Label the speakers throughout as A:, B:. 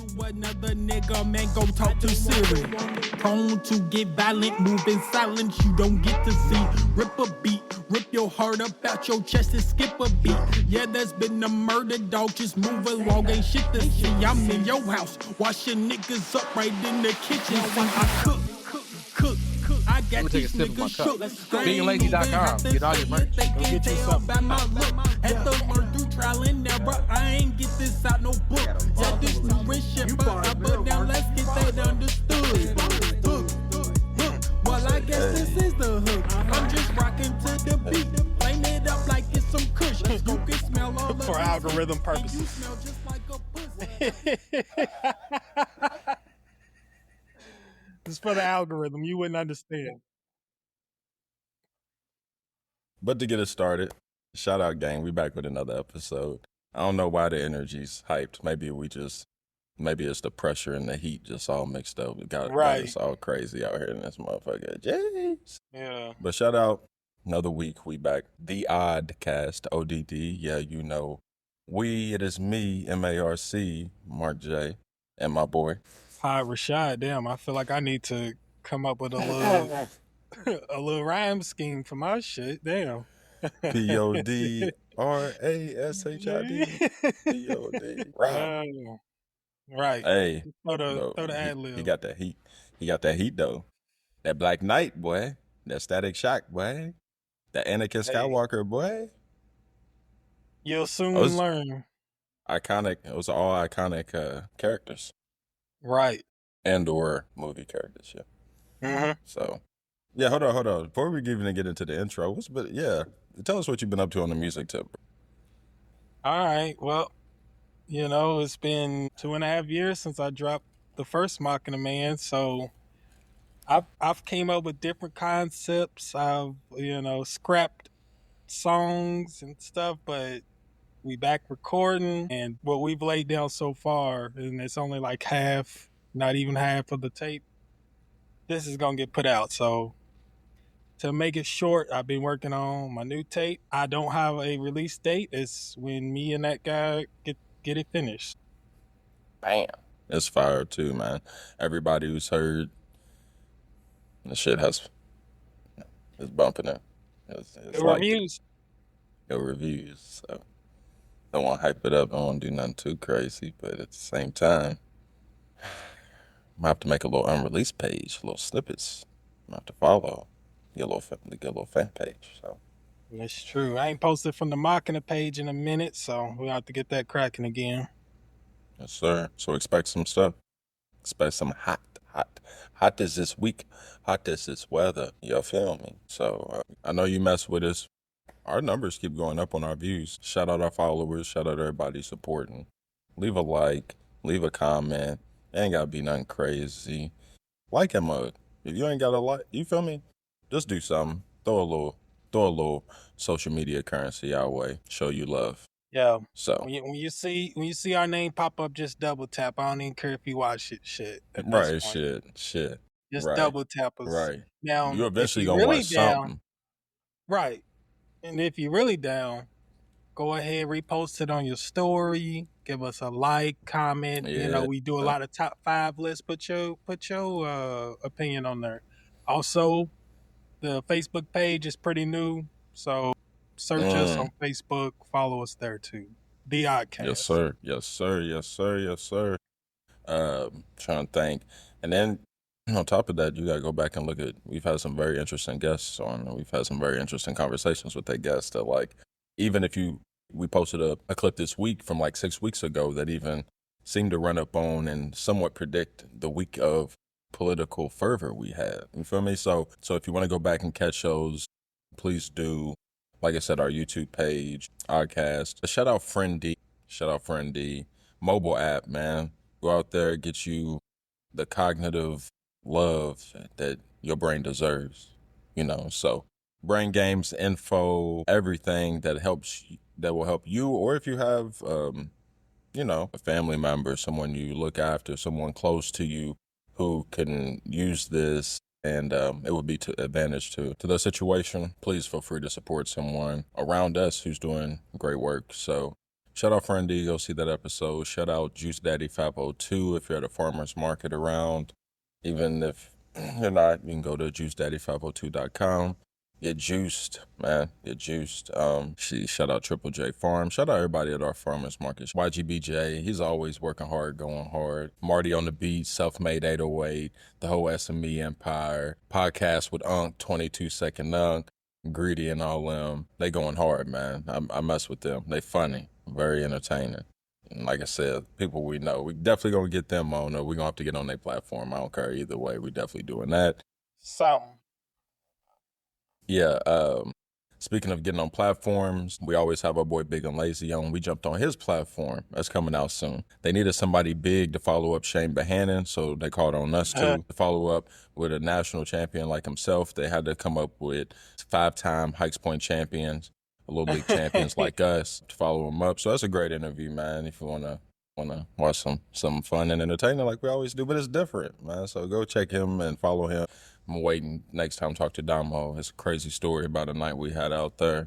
A: to another nigga, man, go talk to Siri. Prone to get violent, move in silence, you don't get to see. Rip a beat, rip your heart up out your chest and skip a beat. Yeah, there's been a murder, dog, just move along, ain't shit to see. I'm in your house, washing niggas up right in the kitchen. I cook. I got these niggas shook.
B: BeingLazy.com. Get all your merch. Go get you something.
A: Had to learn through trial and error. I ain't get this out no book. Yeah, this new and shit, but I put down, let's get that understood. Hook. Well, I guess this is the hook. I'm just rocking to the beat. Flame it up like it's some kush. You can smell all the
B: For algorithm purposes.
A: You smell just like a pussy.
B: It's for the algorithm. You wouldn't understand.
C: But to get us started, shout out, gang. We back with another episode. I don't know why the energy's hyped. Maybe it's the pressure and the heat just all mixed up. We got us all crazy out here in this motherfucker. Jeez.
B: Yeah.
C: But shout out, another week. We back. The Oddcast, ODD. Yeah, you know. It is me, MarcJ, MarcJay, and my boy.
B: Hi, Rashid. Damn, I feel like I need to come up with a little rhyme scheme for my shit. Damn.
C: POD RASHID. POD.
B: Right.
C: Hey.
B: Throw the ad lib.
C: He got that heat. He got that heat though. That Black Knight, boy. That Static Shock, boy. That Anakin Skywalker, boy.
B: You'll soon learn.
C: Iconic. It was all iconic characters.
B: Right.
C: And or movie characters, yeah.
B: Mm-hmm.
C: So, yeah, hold on. Before we even get into the intro, tell us what you've been up to on the music tip.
B: All right. Well, it's been 2.5 years since I dropped the first Mocking a Man, so I've came up with different concepts. I've, scrapped songs and stuff, but we back recording, and what we've laid down so far, and it's only like half, not even half of the tape, this is gonna get put out. So to make it short, I've been working on my new tape. I don't have a release date. It's when me and that guy get it finished.
C: Bam. It's fire too, man. Everybody who's heard the shit is bumping it. It's
B: reviews.
C: Your reviews, so don't want to hype it up. Don't want to do nothing too crazy, but at the same time, I might have to make a little unreleased page, little snippets. I have to follow, get a little fan page. So
B: that's true. I ain't posted from the Mocking page in a minute, so we'll have to get that cracking again.
C: Yes, sir. So expect some stuff. Expect some hot as this week, hot as this weather. You feel me? So I know you mess with us. Our numbers keep going up on our views. Shout out our followers. Shout out everybody supporting. Leave a like. Leave a comment. It ain't gotta be nothing crazy. Like that mug. If you ain't got a like, you feel me? Just do something. Throw a little social media currency our way. Show you love.
B: Yeah.
C: So
B: when you see our name pop up, just double tap. I don't even care if you watch it. Shit.
C: Right. Shit.
B: Just
C: right.
B: Double tap us.
C: Right.
B: Now
C: you eventually gonna watch something.
B: Right. And if you're really down, go ahead, repost it on your story. Give us a like, comment.
C: Yeah.
B: We do a lot of top 5 lists. Put your opinion on there. Also, the Facebook page is pretty new, so search us on Facebook. Follow us there too. The Oddcast.
C: Yes, sir. Trying to think, and then on top of that, you gotta go back and look at. We've had some very interesting guests on, and we've had some very interesting conversations with that guest. That even if we posted a clip this week from 6 weeks ago that even seemed to run up on and somewhat predict the week of political fervor we had. You feel me? So if you want to go back and catch those, please do. Like I said, our YouTube page, Oddcast. Shout out Friend D. Mobile app, man. Go out there, get you the cognitive love that your brain deserves. So brain games, info, everything that will help you, or if you have, a family member, someone you look after, someone close to you who can use this, and it would be to advantage to their situation. Please feel free to support someone around us who's doing great work. So Shout out Friend D, go see that episode. Shout out Juice Daddy 502 if you're at a farmer's market around. Even if you're not, you can go to juicedaddy502.com. Get juiced, man. Get juiced. Shout out Triple J Farm. Shout out everybody at our farmers markets. YGBJ, he's always working hard, going hard. Marty on the beat, Self-Made 808, the whole SME empire. Podcast with Unk, 22 Second Unk, Greedy and all them. They going hard, man. I mess with them. They funny, very entertaining. And like I said, people we know, we definitely gonna get them on, or we gonna have to get on their platform. I don't care either way. We definitely doing that.
B: Something.
C: Yeah, speaking of getting on platforms, we always have our boy Big and Lazy on. We jumped on his platform. That's coming out soon. They needed somebody big to follow up Shane Bohannon, so they called on us to follow up with a national champion like himself. They had to come up with 5-time Hikes Point champions, Little League champions like us to follow him up. So that's a great interview, man. If you wanna watch some fun and entertaining like we always do, but it's different, man. So go check him and follow him. I'm waiting next time to talk to Damo. It's a crazy story about a night we had out there.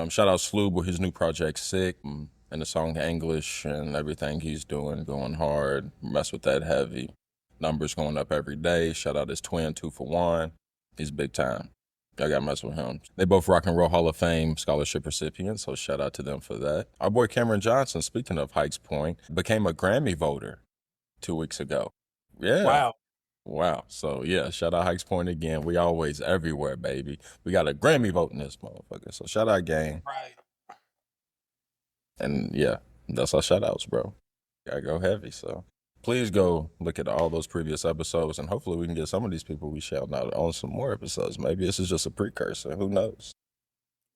C: Shout out Sloob with his new project Sick and the song English and everything he's doing, going hard. Mess with that heavy. Numbers going up every day. Shout out his twin 2 for 1. He's big time. Y'all gotta mess with him. They both Rock and Roll Hall of Fame scholarship recipients, so shout out to them for that. Our boy Cameron Johnson, speaking of Hikes Point, became a Grammy voter 2 weeks ago. Yeah. Wow. So yeah, shout out Hikes Point again. We always everywhere, baby. We got a Grammy vote in this motherfucker. So shout out gang.
B: Right.
C: And yeah, that's our shout outs, bro. Gotta go heavy. So please go look at all those previous episodes and hopefully we can get some of these people we shout out on some more episodes. Maybe this is just a precursor. Who knows?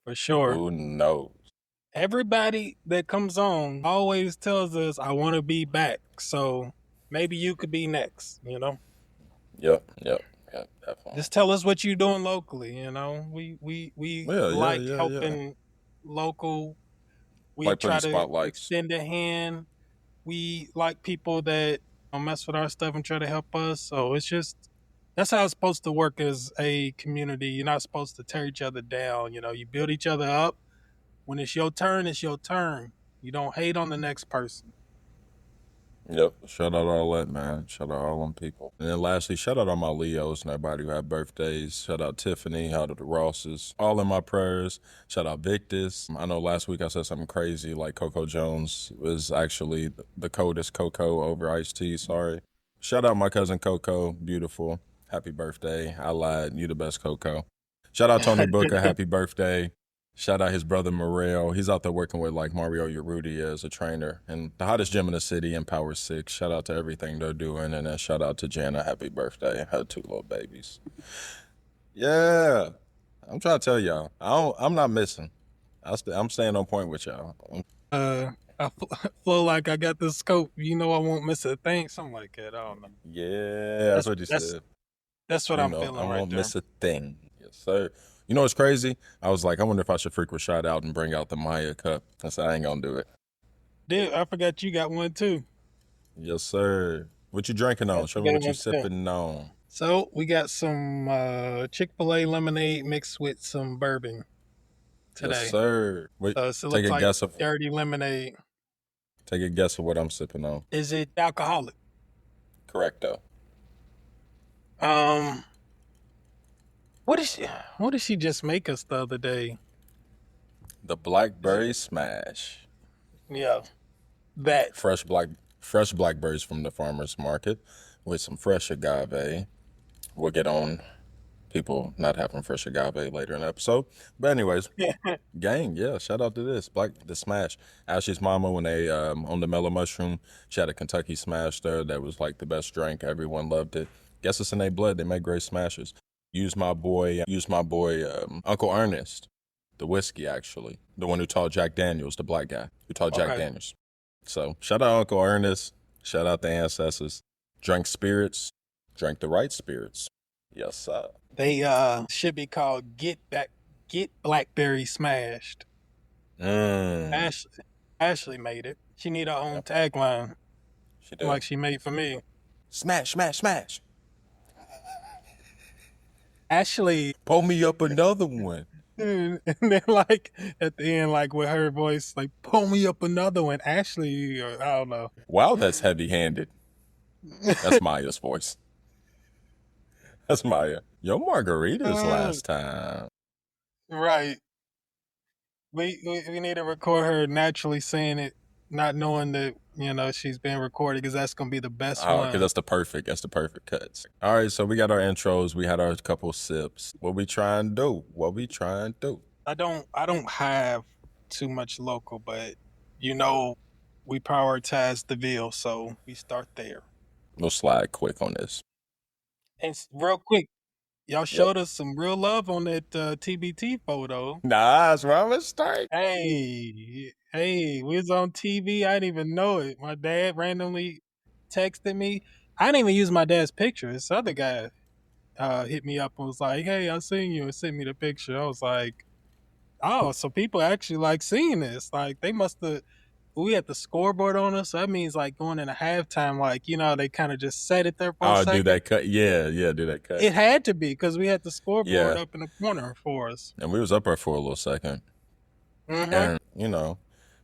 B: For sure.
C: Who knows?
B: Everybody that comes on always tells us, I want to be back. So maybe you could be next, you know?
C: Yep, definitely.
B: Just tell us what you're doing locally, you know? We helping local. We
C: like
B: try to
C: spotlights.
B: extend a hand. We like people that mess with our stuff and try to help us. So it's just, that's how it's supposed to work as a community. You're not supposed to tear each other down. You know, you build each other up. When it's your turn, it's your turn. You don't hate on the next person.
C: Yep. Shout out all that, man. Shout out all them people. And then lastly, shout out all my Leos and everybody who had birthdays. Shout out Tiffany, shout out to the Rosses. All in my prayers. Shout out Victus. I know last week I said something crazy like Coco Jones was actually the coldest Coco over iced tea. Sorry. Shout out my cousin Coco. Beautiful. Happy birthday. I lied. You the best Coco. Shout out Tony Booker. Happy birthday. Shout out his brother Morel. He's out there working with like Mario Urrutia as a trainer and the hottest gym in the city, Empower 6. Shout out to everything they're doing. And then shout out to Jana. Happy birthday. Had 2 little babies. Yeah. I'm trying to tell y'all. I'm not missing. I'm staying on point with y'all.
B: I flow like I got the scope. You know I won't miss a thing. Something like that. I don't know.
C: Yeah, that's what you said.
B: That's what I'm feeling
C: I
B: right
C: won't
B: there.
C: miss a thing. Yes, sir. You know what's crazy? I was like, I wonder if I should freak Rashad out and bring out the Maya cup. I said, I ain't gonna do it.
B: Dude, I forgot you got one too.
C: Yes, sir. What you drinking on? Show me what you sipping on.
B: So we got some Chick-fil-A lemonade mixed with some bourbon today.
C: Yes, sir. Wait,
B: So it looks like dirty lemonade.
C: Take a guess of what I'm sipping on.
B: Is it alcoholic?
C: Correcto.
B: What did she just make us the other day?
C: The blackberry smash.
B: Yeah. That.
C: Fresh blackberries from the farmer's market with some fresh agave. We'll get on people not having fresh agave later in the episode. But anyways, gang, yeah, shout out to the smash. Ashley's mama, when they on the Mellow Mushroom, she had a Kentucky smash there that was like the best drink. Everyone loved it. Guess it's in their blood. They make great smashes. Use my boy, Uncle Ernest, the whiskey actually, the one who taught Jack Daniels, the black guy who taught Jack Daniels. So shout out Uncle Ernest, shout out the ancestors. Drank spirits, drank the right spirits. Yes, sir.
B: They should be called Get Blackberry Smashed. Ashley made it. She need her own tagline.
C: She did.
B: Like she made for me.
C: Smash, smash, smash.
B: Ashley,
C: pull me up another one.
B: And then like at the end, like with her voice, like pull me up another one, Ashley, or I don't know.
C: Wow, that's heavy-handed. That's Maya's voice. That's Maya. Yo, margaritas last time.
B: Right. We need to record her naturally saying it, not knowing that she's being recorded, because that's gonna be the best
C: Oh, because
B: one.
C: that's the perfect cuts. All right, so we got our intros. We had our couple sips. What we try and do? What we try and do?
B: I don't have too much local, but you know we prioritize the Ville, so we start there.
C: We'll slide quick on this.
B: And real quick, y'all
C: Yep.
B: showed us some real love on that TBT photo.
C: Nah, that's where I'm gonna start.
B: Hey, we was on TV. I didn't even know it. My dad randomly texted me. I didn't even use my dad's picture. This other guy hit me up and was like, "Hey, I seen you," and sent me the picture. I was like, "Oh, so people actually like seeing this? Like they must have." We had the scoreboard on us, so that means like going in a halftime, like they kind of just set it there for a
C: Oh, do
B: second.
C: that cut? Yeah, yeah, do that cut.
B: It had to be because we had the scoreboard
C: Yeah,
B: up in the corner for us.
C: and we was up there for a little second,
B: Mm-hmm.
C: and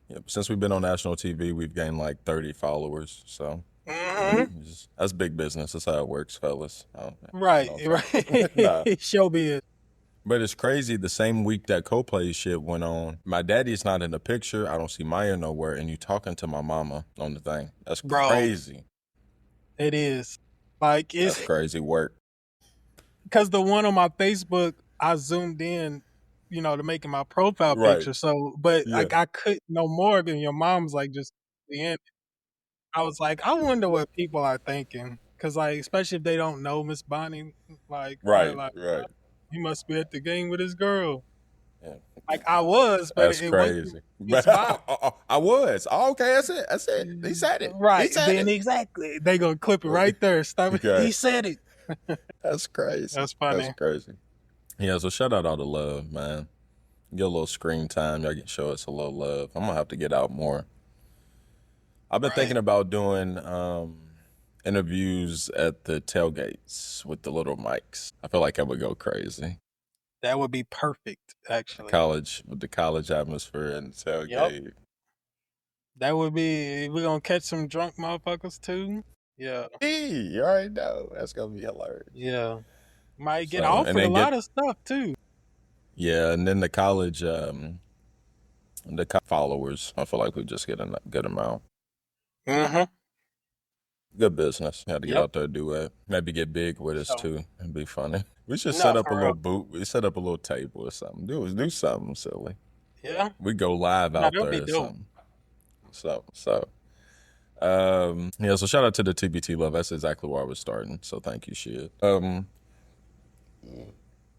C: yeah, since we've been on national TV, we've gained like 30 followers. So
B: Mm-hmm.
C: that's big business. That's how it works, fellas. I
B: Right,
C: don't
B: right.
C: nah.
B: Showbiz.
C: But it's crazy. The same week that Coldplay shit went on, my daddy's not in the picture. I don't see Maya nowhere, and you talking to my mama on the thing. That's
B: Bro,
C: crazy.
B: it is. Like
C: That's
B: it's
C: crazy work.
B: because the one on my Facebook, I zoomed in, to making my profile
C: Right.
B: picture. So, but
C: Yeah.
B: like I couldn't no more than your mom's like just the end. I was like, I wonder what people are thinking, because like especially if they don't know Miss Bonnie, like probably
C: Right.
B: like
C: Right.
B: he must be at the game with his girl.
C: Yeah.
B: Like I was, but
C: That's
B: it wasn't
C: crazy.
B: Miss Bonnie.
C: I was. Oh, okay, that's it. That's it. He said it. He
B: Right.
C: said
B: Then
C: it.
B: exactly. They gonna clip it right there. Stop it.
C: Okay.
B: He said it.
C: That's crazy.
B: That's
C: That's
B: funny.
C: crazy. Yeah, so shout out all the love, man. Get a little screen time. Y'all can show us a little love. I'm gonna have to get out more. I've been
B: Right.
C: thinking about doing interviews at the tailgates with the little mics. I feel like I would go crazy.
B: That would be perfect, actually.
C: College with the college atmosphere and the
B: Yep.
C: tailgate.
B: That would be. We're gonna catch some drunk motherfuckers too. Yeah.
C: You already know that's gonna be hilarious.
B: Yeah. Might get
C: So and
B: offered a
C: then
B: lot
C: get
B: of stuff too.
C: and then the college followers. I feel like we just get a good amount.
B: Mm-hmm.
C: Good business. Had to get
B: Yep.
C: out there and do it. Maybe get big with us
B: So
C: too. It'd be funny. We should
B: no,
C: set up a
B: for real.
C: little booth. We set up a little table or something. Do something silly.
B: Yeah.
C: We go live
B: No,
C: out
B: that'll be
C: there or
B: dope.
C: something. So shout out to the TBT love. That's exactly where I was starting. So thank you, shit.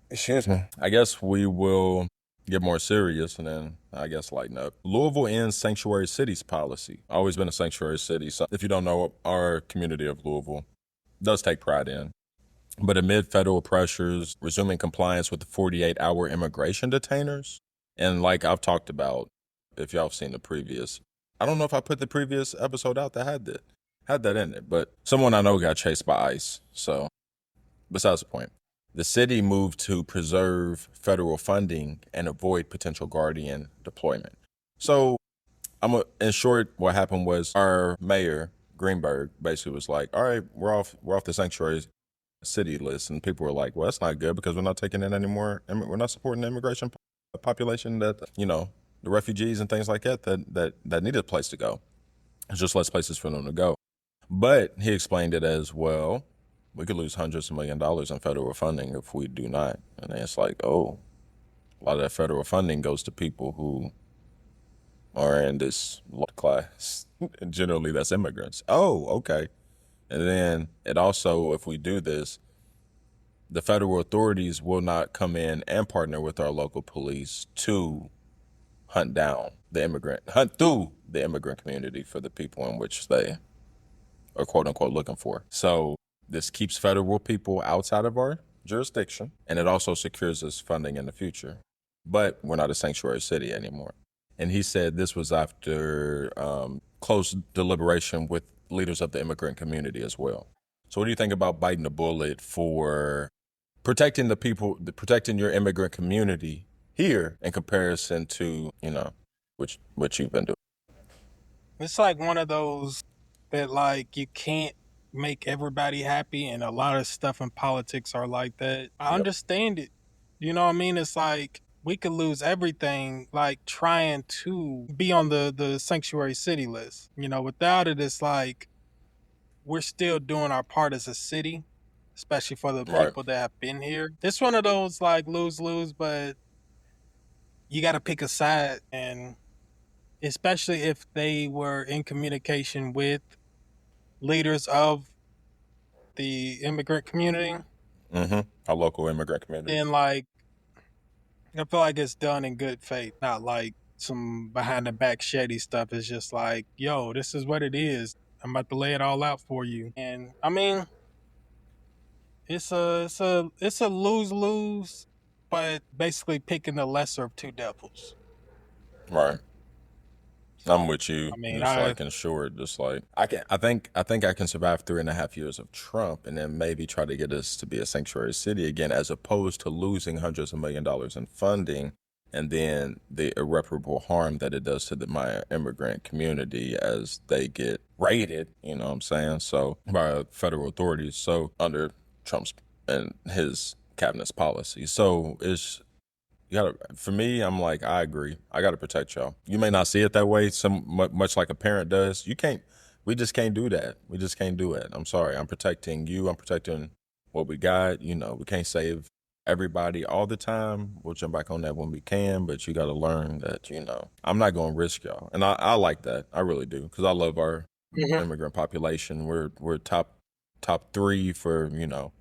C: Excuse me. I guess we will get more serious and then I guess lighten up. Louisville ends sanctuary cities policy. Always been a sanctuary city. So if you don't know, our community of Louisville does take pride in. But amid federal pressures, resuming compliance with the 48-hour immigration detainers, and like I've talked about, if y'all have seen the previous, I don't know if I put the previous episode out that had that in it, but someone I know got chased by ICE. So besides the point, the city moved to preserve federal funding and avoid potential guardian deployment. So in short, what happened was our mayor Greenberg basically was like, "All right, we're off the sanctuary city list," and people were like, "Well, that's not good because we're not taking in any more. We're not supporting the immigration population that the refugees and things like that needed a place to go. It's just less places for them to go." But he explained it as, well, we could lose hundreds of $millions in federal funding if we do not. And then it's like, oh, a lot of that federal funding goes to people who are in this low class. And generally, that's immigrants. Oh, okay. And then it also, if we do this, the federal authorities will not come in and partner with our local police to hunt through the immigrant community for the people in which they are quote unquote looking for. So this keeps federal people outside of our jurisdiction, and it also secures us funding in the future. But we're not a sanctuary city anymore. And he said this was after close deliberation with leaders of the immigrant community as well. So what do you think about biting the bullet for protecting the people, protecting your immigrant community, here in comparison to, you know, what you've been doing.
B: It's like one of those that like you can't make everybody happy, and a lot of stuff in politics are like that. I
C: Yep.
B: understand it. You know what I mean? It's like we could lose everything like trying to be on the sanctuary city list. You know, without it, it's like we're still doing our part as a city, especially for the
C: Right.
B: people that have been here. It's one of those like lose lose, but you got to pick a side, and especially if they were in communication with leaders of the immigrant community,
C: Mm-hmm. Our local immigrant community.
B: then like I feel like it's done in good faith, not like some behind the back shady stuff. It's just like, yo, this is what it is. I'm about to lay it all out for you. And I mean, it's a lose lose, but basically picking the lesser of two devils.
C: Right. I'm with you.
B: I mean,
C: Just like in short, just like I think I can survive 3.5 years of Trump and then maybe try to get us to be a sanctuary city again, as opposed to losing hundreds of $1 millions in funding and then the irreparable harm that it does to my immigrant community as they get raided, you know what I'm saying? So by federal authorities. So under Trump's and his cabinet's policy. So it's you gotta, for me, I'm like, I agree. I gotta protect y'all. You may not see it that way, much like a parent does. You can't. We just can't do that. We just can't do it. I'm sorry. I'm protecting you. I'm protecting what we got. You know, we can't save everybody all the time. We'll jump back on that when we can, but you got to learn that, you know, I'm not going to risk y'all. And I like that. I really do. Because I love our immigrant population. We're top three for, you know,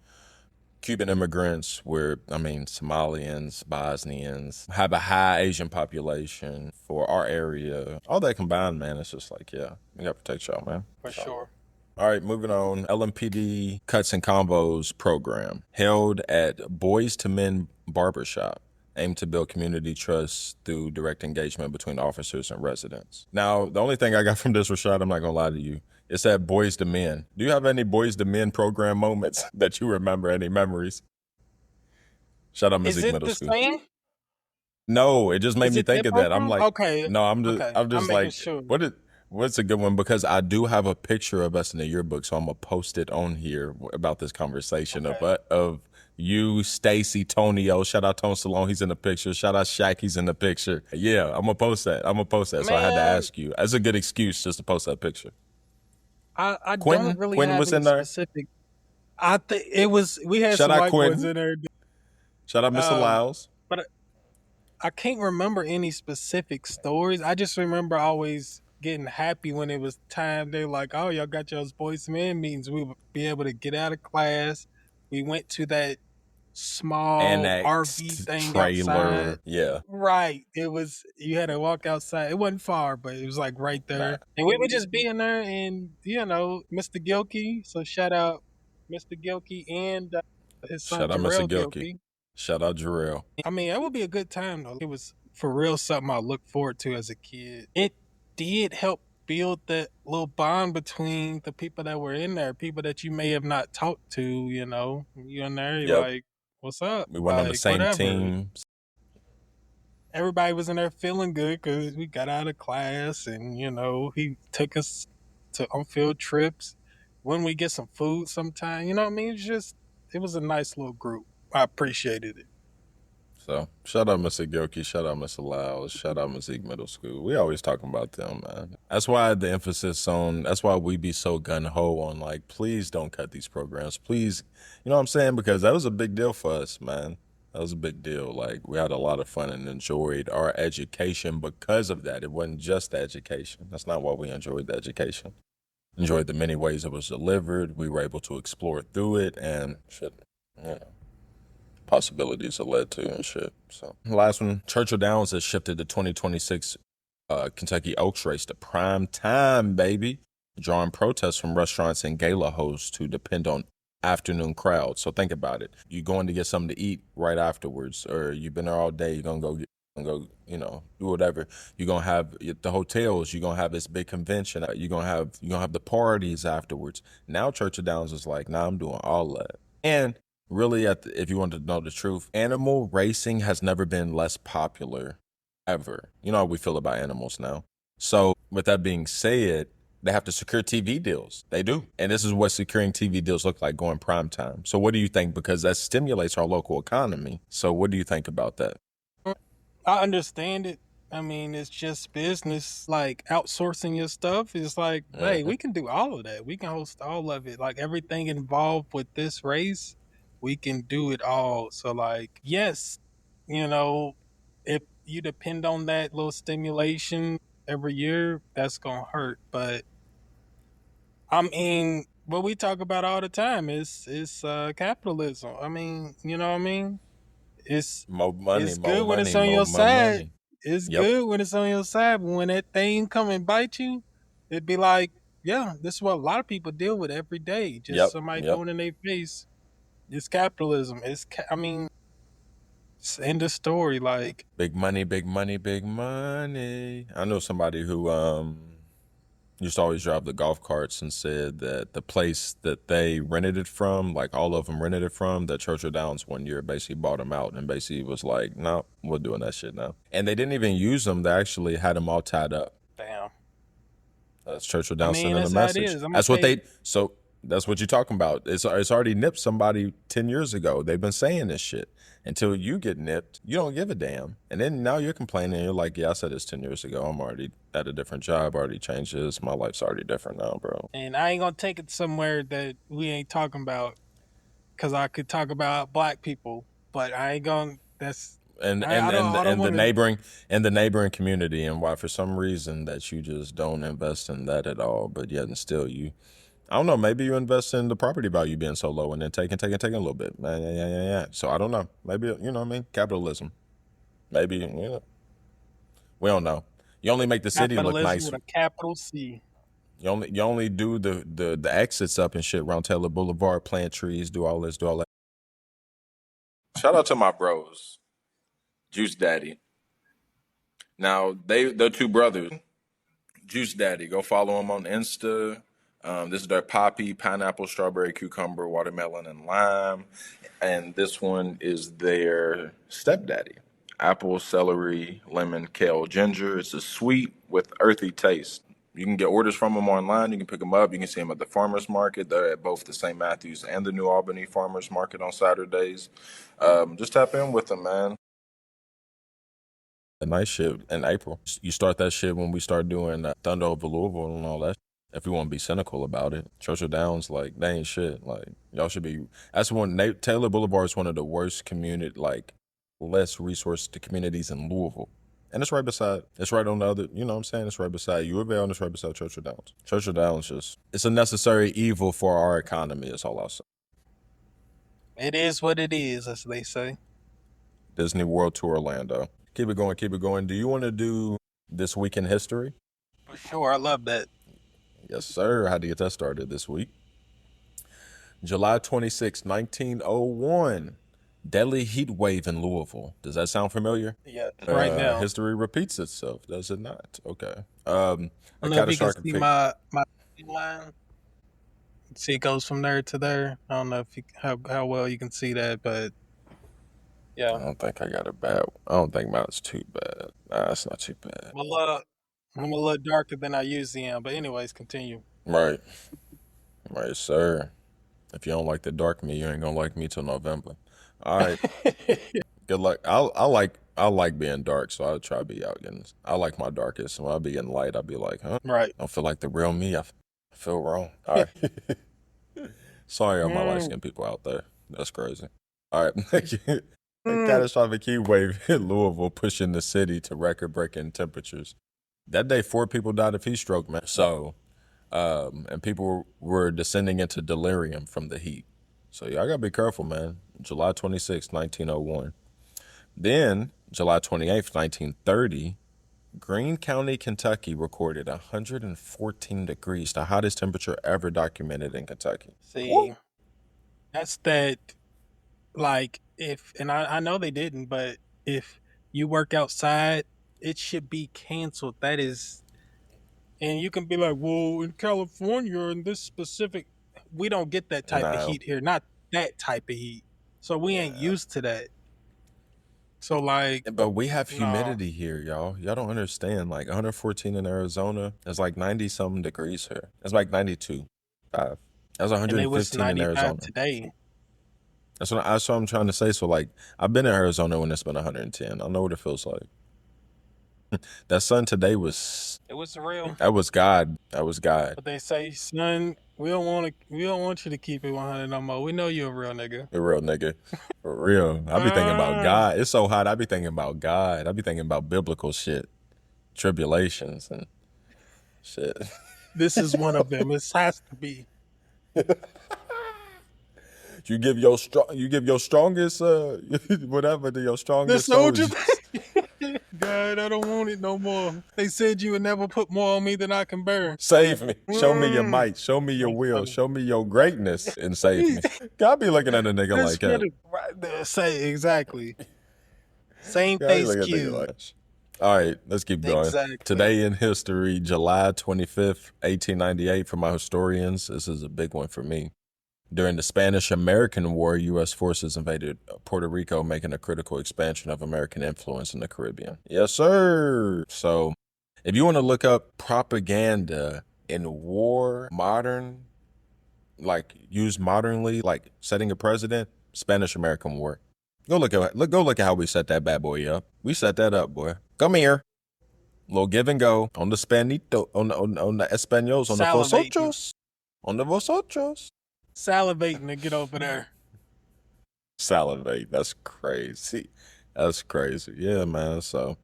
C: Cuban immigrants, Somalians, Bosnians, have a high Asian population for our area. All that combined, man, it's just like, yeah, we gotta protect y'all, man.
B: for sure.
C: All right, moving on. LMPD Cuts and Combos program held at Boys to Men Barbershop aimed to build community trust through direct engagement between officers and residents. Now, the only thing I got from this, Rashad, I'm not gonna lie to you, it said Boys to Men. Do you have any Boys to Men program moments that you remember? Any memories? Shout out
B: Is
C: Music
B: it
C: Middle
B: the
C: School.
B: same?
C: No, it just made
B: Is
C: me
B: it
C: think
B: that
C: of that. I'm
B: program?
C: like,
B: Okay.
C: no,
B: Okay.
C: I'm
B: I'm
C: just
B: making
C: like,
B: sure.
C: what's a good one? Because I do have a picture of us in the yearbook, so I'm gonna post it on here about this conversation
B: Okay.
C: of you, Stacy, Tonio. Shout out Tone Stallone, he's in the picture. Shout out Shaq, he's in the picture. Yeah, I'm gonna post that. So I had to
B: Man,
C: ask you. That's a good excuse just to post that picture.
B: I don't really
C: Quentin
B: have
C: was
B: any
C: in there.
B: specific. I think it was we had
C: Shout
B: some
C: out
B: white boys
C: Quentin.
B: in there,
C: Shout out Mr.
B: um,
C: Lyles.
B: but I can't remember any specific stories. I just remember always getting happy when it was time. They're like, "Oh, y'all got y'all's boys man meetings." We would be able to get out of class. We went to that small RV
C: Annexed
B: thing outside.
C: trailer. Yeah,
B: Right. It was you had to walk outside. It wasn't far, but it was like right
C: man.
B: there. And we would just be in there and Mr. Gilkey. So shout out Mr. Gilkey and his son
C: Shout out Mr.
B: Jarrell
C: Gilkey.
B: Gilkey.
C: Shout out Jarrell.
B: I mean, it would be a good time though. It was for real something I looked forward to as a kid. It did help build that little bond between the people that were in there, people that you may have not talked to, You in there, you're
C: Yep.
B: like, what's up?
C: We went on the
B: Like,
C: same
B: whatever.
C: team.
B: Everybody was in there feeling good because we got out of class and, he took us on field trips. When we get some food sometime, you know what I mean? It was a nice little group. I appreciated it.
C: So shout out Mr. Gilkey, shout out Mr. Lyles, shout out Music Middle School. We always talking about them, man. That's why that's why we be so gun ho on like, please don't cut these programs. Please, you know what I'm saying? Because that was a big deal for us, man. That was a big deal. Like we had a lot of fun and enjoyed our education because of that. It wasn't just the education. That's not why we enjoyed the education. Enjoyed the many ways it was delivered. We were able to explore through it and shit. You know, possibilities it led to and shit. So last one, Churchill Downs has shifted the 2026 Kentucky Oaks race to prime time, baby, drawing protests from restaurants and gala hosts who depend on afternoon crowds. So think about it. You're going to get something to eat right afterwards, or you've been there all day, you're gonna go, do whatever. You're gonna have the hotels, you're gonna have this big convention, you're gonna have the parties afterwards. Now Churchill Downs is like, nah, I'm doing all that. And really, if you want to know the truth, animal racing has never been less popular ever. You know how we feel about animals now. So, with that being said, they have to secure TV deals. They do. And this is what securing TV deals look like going prime time. So, what do you think? Because that stimulates our local economy. So, what do you think about that?
B: I understand it. I mean, it's just business. Like outsourcing your stuff is like, hey,
C: Hmm.
B: we can do all of that. We can host all of it. Like everything involved with this race, we can do it all. So, like, yes, you know, if you depend on that little stimulation every year, that's gonna hurt. But I mean, what we talk about all the time is capitalism. I mean, you know what I mean? It's
C: More money,
B: it's
C: more
B: good when it's
C: money,
B: on
C: more,
B: your
C: more
B: side.
C: money.
B: It's
C: Yep.
B: good when it's on your side, but when that thing come and bite you, it'd be like, yeah, this is what a lot of people deal with every day. Just
C: Yep.
B: somebody
C: Yep.
B: throwing in their face. It's capitalism. I mean, it's end of story. Like,
C: Big money, big money, big money. I know somebody who used to always drive the golf carts and said that the place that they rented it from, like all of them rented it from, that Churchill Downs one year basically bought them out and basically was like, no, we're doing that shit now. And they didn't even use them. They actually had them all tied up.
B: damn.
C: That's Churchill
B: I
C: Downs
B: mean,
C: sending a
B: that's how it
C: message.
B: is. I'm gonna
C: That's what
B: tell you.
C: they, so that's what you're talking about. It's already nipped somebody 10 years ago. They've been saying this shit. Until you get nipped, you don't give a damn. And then now you're complaining. You're like, yeah, I said this 10 years ago. I'm already at a different job, already changed this. My life's already different now, bro.
B: And I ain't gonna take it somewhere that we ain't talking about because I could talk about black people, but I ain't gonna. That's
C: And
B: I,
C: and
B: I don't.
C: and
B: I don't
C: and the
B: want to.
C: neighboring community, and why for some reason that you just don't invest in that at all, but yet and still you, I don't know, maybe you invest in the property value being so low and then taking a little bit. Yeah. So I don't know. Maybe, you know what I mean? Capitalism. Maybe, you know, we don't know. You only make the city look
B: Capitalism
C: nice.
B: with a capital C.
C: You only do the exits up and shit around Taylor Boulevard, plant trees, do all this, do all that. Shout out to my bros, Juice Daddy. Now they're two brothers. Juice Daddy, go follow them on Insta. This is their poppy, pineapple, strawberry, cucumber, watermelon, and lime. And this one is their stepdaddy. Apple, celery, lemon, kale, ginger. It's a sweet with earthy taste. You can get orders from them online. You can pick them up. You can see them at the farmers market. They're at both the St. Matthews and the New Albany farmers market on Saturdays. Just tap in with them, man. The night shit in April. You start that shit when we start doing Thunder over Louisville and all that. If we want to be cynical about it, Churchill Downs, like, they ain't shit. Like, y'all should be. That's one. Taylor Boulevard is one of the worst community, like, less resourced communities in Louisville. And it's right beside, it's right on the other, you know what I'm saying? It's right beside U of L and it's right beside Churchill Downs. Churchill Downs just, it's a necessary evil for our economy, is all I'll say.
B: It is what it is, as they say.
C: Disney World to Orlando. Keep it going, keep it going. Do you want to do this week in history?
B: For sure, I love that.
C: Yes, sir. How to get that started this week? July 26, 1901. Deadly heat wave in Louisville. Does that sound familiar?
B: Yeah, right now.
C: History repeats itself, does it not? Okay.
B: I
C: A
B: don't know if you can
C: catastrophic
B: see
C: pick.
B: my line. See, it goes from there to there. I don't know if you, how well you can see that, but
C: I
B: yeah,
C: don't think I got a bad. I don't think mine's too bad. Nah, it's not too bad.
B: I'm a little, I'm a little darker than I usually am. But anyways, continue.
C: Right. Right, sir. If you don't like the dark me, you ain't gonna like me till November. All right. Good luck. I like being dark, so I'll try to be out getting. I like my darkest. When I be in light, I'll be like, huh?
B: Right.
C: I don't feel like the real me. I feel wrong. All right. Sorry, all my light
B: Mm,
C: skinned people out there. That's crazy. All right. A
B: mm.
C: catastrophic heat wave hit Louisville, pushing the city to record breaking temperatures. That day, 4 people died of heat stroke, man. So, and people were descending into delirium from the heat. So, y'all gotta be careful, man. July 26, 1901. Then, July 28th, 1930, Greene County, Kentucky recorded 114 degrees, the hottest temperature ever documented in Kentucky.
B: See, that's that. Like, if and I know they didn't, but if you work outside, it should be canceled. That is, and you can be like, well, in California, in this specific, we don't get that type of
C: No,
B: heat here. Not that type of heat. So we ain't
C: Yeah.
B: used to that. So like,
C: But we have
B: no.
C: humidity here, y'all. Y'all don't understand. Like 114 in Arizona is like 90 something degrees here. It's like 92, 5. That's
B: And it was
C: 115 in
B: 95
C: Arizona.
B: today.
C: That's what I'm trying to say. So like, I've been in Arizona when it's been 110. I know what it feels like. That sun today was
B: It was real.
C: that was God. That was God.
B: But they say, son, we don't want you to keep it 100 no more. We know you're a real nigga.
C: A real nigga. For real. I be thinking about
B: Ah,
C: God. It's so hot. I be thinking about God. I be thinking about biblical shit, tribulations and shit.
B: this is one of them. It has to be.
C: You give your strongest whatever to your
B: The
C: strongest
B: soldier.
C: soldiers.
B: God, I don't want it no more. They said you would never put more on me than I can bear.
C: Save me. Show me your
B: Mm.
C: might. Show me your
B: I'm
C: will.
B: funny.
C: Show me your greatness and save me. God be looking at a nigga
B: That's
C: like
B: what
C: that.
B: it right there. Say exactly. Same
C: God be
B: face
C: looking at a nigga
B: cue.
C: like that. All right, let's keep going.
B: Exactly.
C: Today in history, July 25th, 1898 for my historians. This is a big one for me. During the Spanish-American War, U.S. forces invaded Puerto Rico, making a critical expansion of American influence in the Caribbean. Yes, sir. So if you want to look up propaganda in war, modern, like used modernly, like setting a president, Spanish-American War. Go look at how we set that bad boy up. We set that up, boy. Come here. Little give and go on the Spanito, on the Españols, on the
B: Salivating.
C: vosotros, on the vosotros.
B: Salivating to get over there.
C: Salivate. That's crazy. That's crazy. Yeah, man. So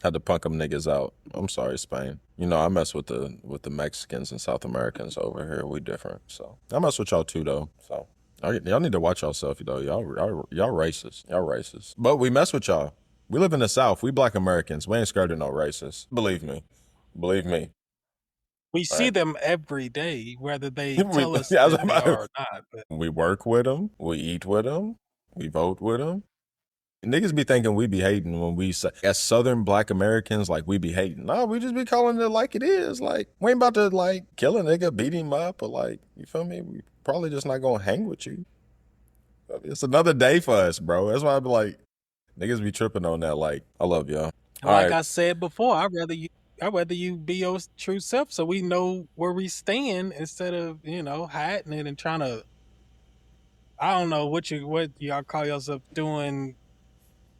C: had to punk them niggas out. I'm sorry, Spain. You know, I mess with the Mexicans and South Americans over here. We different. So I mess with y'all too, though. So y'all need to watch yourself, though. Y'all racist. Y'all racist. But we mess with y'all. We live in the South. We Black Americans. We ain't scared of no racists. Believe me. Believe me.
B: We
C: All
B: see
C: right.
B: them every day, whether they
C: we,
B: tell us
C: I was
B: that they
C: about,
B: are or not. But
C: we work with them. We eat with them. We vote with them. Niggas be thinking we be hating when we say, as Southern Black Americans, like we be hating. No, we just be calling it like it is. Like, we ain't about to like kill a nigga, beat him up, or like, you feel me? We probably just not gonna hang with you. It's another day for us, bro. That's why I be like, niggas be tripping on that. Like, I love y'all. All
B: like
C: right.
B: I said before, I'd rather you be your true self so we know where we stand instead of, hiding it and trying to I don't know what y'all call yourself doing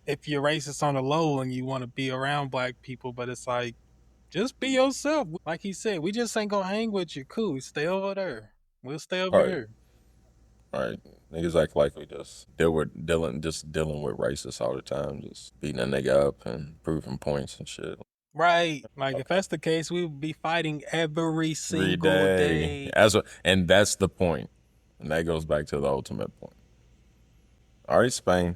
B: if you're racist on the low and you want to be around black people, but it's like just be yourself. Like he said, we just ain't gonna hang with you. Cool, stay over there. We'll stay
C: All
B: over
C: right.
B: here.
C: All right. Niggas act like we just dealing with racists all the time, just beating a nigga up and proving points and shit.
B: Right. Like if
C: Okay.
B: that's the case, we would be fighting every
C: Every
B: single
C: day.
B: day.
C: And that's the point. And that goes back to the ultimate point. All right, Spain.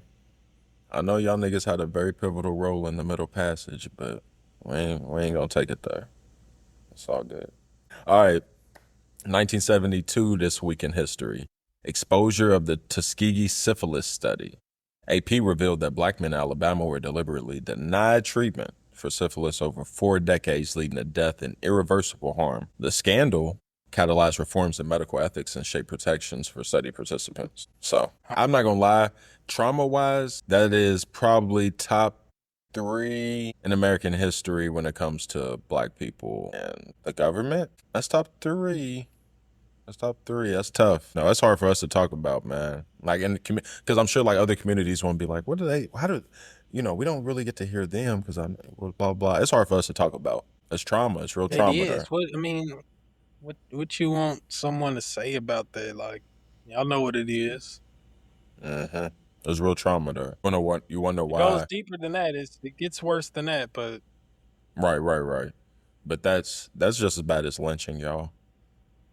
C: I know y'all niggas had a very pivotal role in the Middle Passage, but we ain't gonna take it there. It's all good. All right, 1972, this week in history. Exposure of the Tuskegee syphilis study. AP revealed that black men in Alabama were deliberately denied treatment for syphilis over 4 decades, leading to death and irreversible harm. The scandal catalyzed reforms in medical ethics and shaped protections for study participants. So, I'm not gonna lie, trauma-wise, that is probably top 3 in American history when it comes to black people and the government. That's top 3. That's top 3. That's tough. No, that's hard for us to talk about, man. Like in the because I'm sure like other communities won't be like, what do they? How do? We don't really get to hear them because I'm blah blah. It's hard for us to talk about. It's trauma. It's real
B: It
C: trauma
B: is.
C: there.
B: What you want someone to say about that? Like, y'all know what it is.
C: Mm-hmm. There's real trauma there. You wonder
B: It goes
C: why?
B: deeper than that. It gets worse than that, but
C: Right. But that's just as bad as lynching, y'all.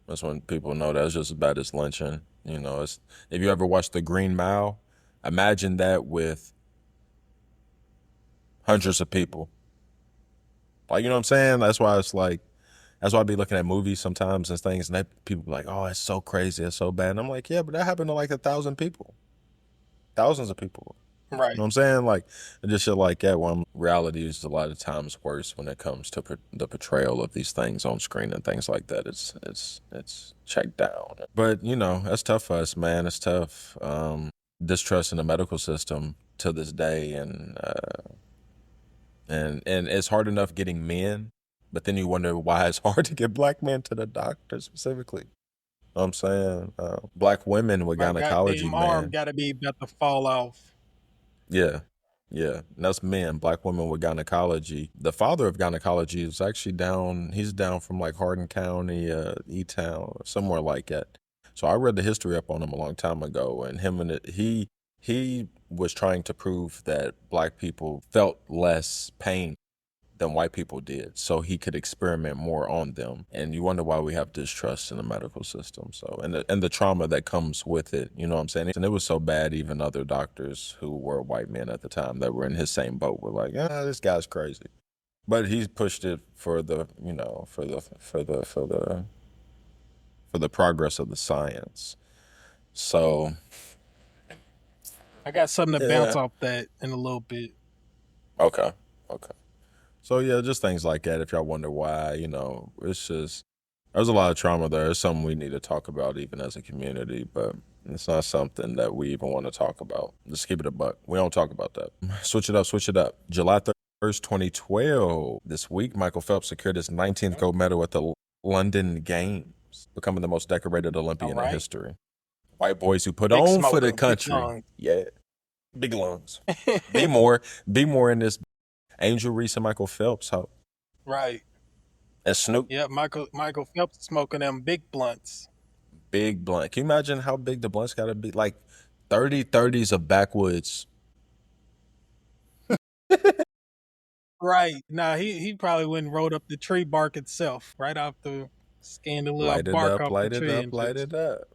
C: That's when people know that's just as bad as lynching. It's if you ever watched The Green Mile, imagine that with hundreds of people. Like, you know what I'm saying? That's why I be looking at movies sometimes and things, and people be like, "Oh, it's so crazy, it's so bad." And I'm like, "Yeah, but that happened to like 1,000 people, thousands of people." You
B: right.
C: know what I'm saying? Like, just shit like that. When reality is a lot of times worse when it comes to the portrayal of these things on screen and things like that. It's checked down. But that's tough for us, man. It's tough. distrust in the medical system to this day, and it's hard enough getting men, but then you wonder why it's hard to get black men to the doctor specifically. Know what I'm saying? Black women with
B: My
C: gynecology,
B: goddamn arm
C: man.
B: gotta be about to fall off.
C: Yeah. Yeah. And that's men, black women with gynecology. The father of gynecology is actually down, he's down from like Hardin County, E-Town, somewhere like that. So I read the history up on him a long time ago, and he was trying to prove that black people felt less pain than white people did, so he could experiment more on them. And you wonder why we have distrust in the medical system. So, and the trauma that comes with it, you know what I'm saying? And it was so bad, even other doctors who were white men at the time that were in his same boat were like, "Ah, this guy's crazy." But he pushed it for the, you know, for the progress of the science. So,
B: I got something to bounce
C: yeah.
B: off that in a little bit.
C: Okay. Okay. So yeah, just things like that. If y'all wonder why, it's just there's a lot of trauma there. It's something we need to talk about even as a community, but it's not something that we even want to talk about. Just keep it a buck. We don't talk about that. Switch it up, switch it up. July 1st, 2012. This week, Michael Phelps secured his 19th gold medal at the London Games, becoming the most decorated
B: All
C: Olympian in
B: right.
C: history. White boys who put
B: Big
C: on for the
B: smoker, big
C: country.
B: lungs.
C: Yeah. Big lungs. Be more in this. Angel Reese and Michael Phelps. How
B: Right.
C: and Snoop.
B: Yep, Michael Phelps smoking them big blunts.
C: Big blunt. Can you imagine how big the blunts gotta be? Like 30s of backwoods.
B: Right. Nah, he probably went and rolled up the tree bark itself, right off the scanned the little
C: Light it
B: bark
C: up,
B: off the
C: light it
B: tree
C: up,
B: and
C: light
B: just
C: it up.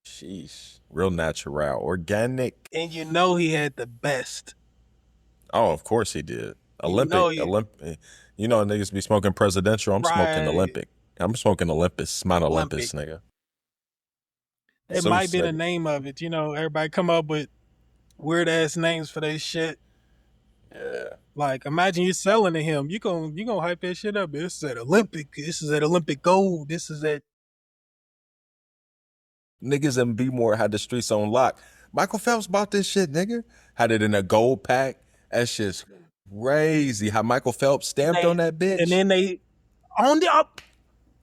C: Sheesh. Real natural. Organic.
B: and you know he had the best.
C: Oh, of course he did.
B: You know he
C: Olympic. You know niggas be smoking presidential. I'm smoking
B: right
C: Olympic. I'm smoking Olympus. Mount
B: Olympic.
C: Olympus, nigga.
B: It might
C: Zeus,
B: be the
C: nigga.
B: name of it. You know, everybody come up with weird ass names for their shit.
C: Yeah.
B: Like imagine you selling to him. You gonna hype that shit up. This is at Olympic. This is at Olympic Gold. This is at
C: Niggas in B-More had the streets on lock. Michael Phelps bought this shit, nigga. Had it in a gold pack. That shit's crazy. How Michael Phelps stamped
B: they
C: on that
B: and
C: bitch.
B: then they on the up.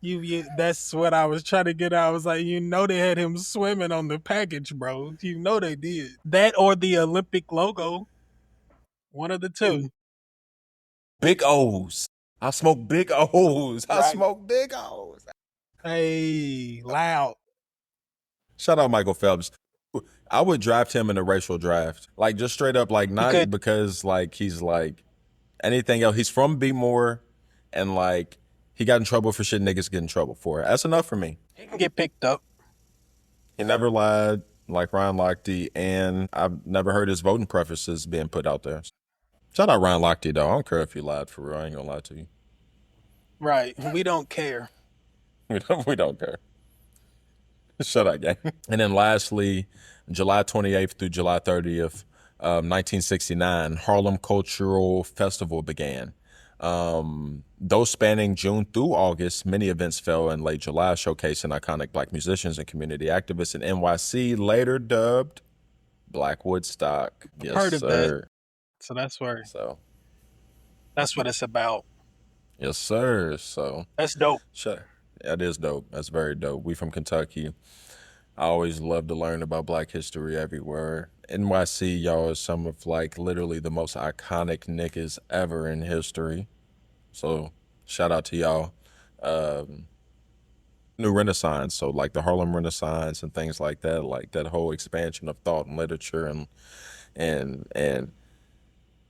B: You that's what I was trying to get out. I was like, you know they had him swimming on the package, bro. You know they did. That or the Olympic logo. One of the two.
C: Big O's. I smoke big O's. I
B: Right.
C: smoke big O's.
B: Hey, loud.
C: Shout out Michael Phelps. I would draft him in a racial draft. Like just straight up, like
B: You
C: not
B: could
C: because like he's like anything else. He's from B-More and like he got in trouble for shit niggas get in trouble for. That's enough for me.
B: he can get picked up.
C: He never lied like Ryan Lochte, and I've never heard his voting preferences being put out there. Shout out Ryan Lochte though. I don't care if you lied for real. I ain't gonna lie to you.
B: Right. We don't care.
C: We don't care. Shut up, gang. And then lastly, July 28th through July 30th, 1969, Harlem Cultural Festival began. Those spanning June through August, many events fell in late July, showcasing iconic black musicians and community activists in NYC, later dubbed Black Woodstock. Yes,
B: Heard of that.
C: sir.
B: So that's where
C: So,
B: that's what it's about.
C: yes, sir. So,
B: That's dope.
C: sure. That is dope. That's very dope. We from Kentucky. I always love to learn about black history everywhere. NYC, y'all, is some of like literally the most iconic niggas ever in history. So shout out to y'all. Um, New Renaissance, so like the Harlem Renaissance and things like that whole expansion of thought and literature and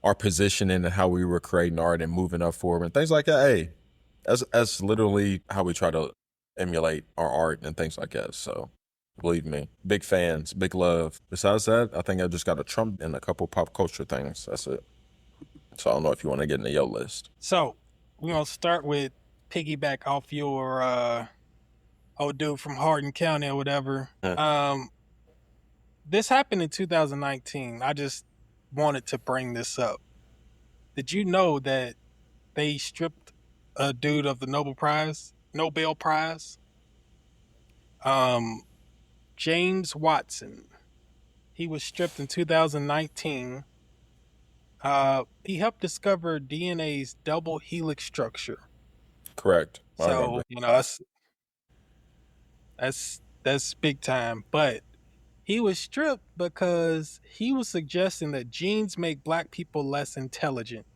C: our positioning and how we were creating art and moving up forward and things like that. Hey, that's literally how we try to emulate our art and things like that. So believe me, big fans, big love. Besides that, I think I just got a Trump and a couple pop culture things. That's it. So I don't know if you want to get into your list.
B: So we're gonna start with piggyback off your old dude from Hardin County or whatever. This happened in 2019. I just wanted to bring this up. Did you know that they stripped a dude of the Nobel Prize? James Watson. He was stripped in 2019. He helped discover DNA's double helix structure.
C: Correct. I remember.
B: So, that's big time. But he was stripped because he was suggesting that genes make black people less intelligent.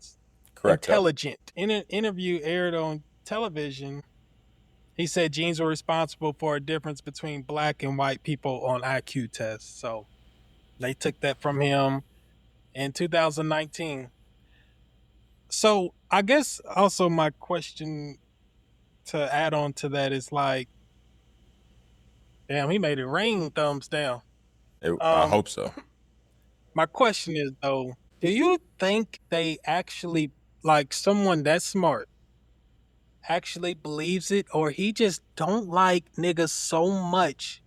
C: Correct that.
B: In an interview aired on television, he said genes were responsible for a difference between black and white people on IQ tests. So they took that from him in 2019. So I guess also my question to add on to that is like, damn, he made it rain thumbs down.
C: I
B: Um,
C: hope so.
B: my question is though, do you think they actually like someone that smart actually believes it, or he just don't like niggas so much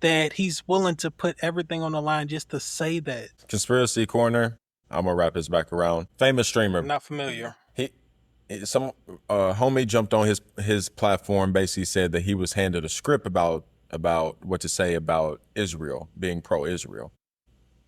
B: that he's willing to put everything on the line just to say that?
C: Conspiracy corner. I'm gonna wrap this back around. Famous streamer.
B: I'm not familiar.
C: Some homie jumped on his platform, basically said that he was handed a script about what to say about Israel, being pro-Israel.